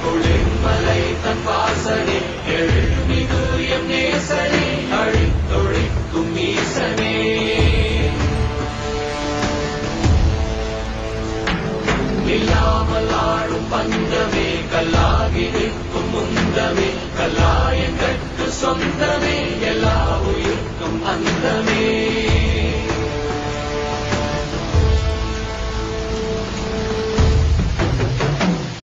குளிர்மலை தன் வாசனே எழுமிகு எம் நேசனே அழித்தொழிக்கும் ஈசனே இல்லாமல் ஆடும் பஞ்சமே கல்லாகிடு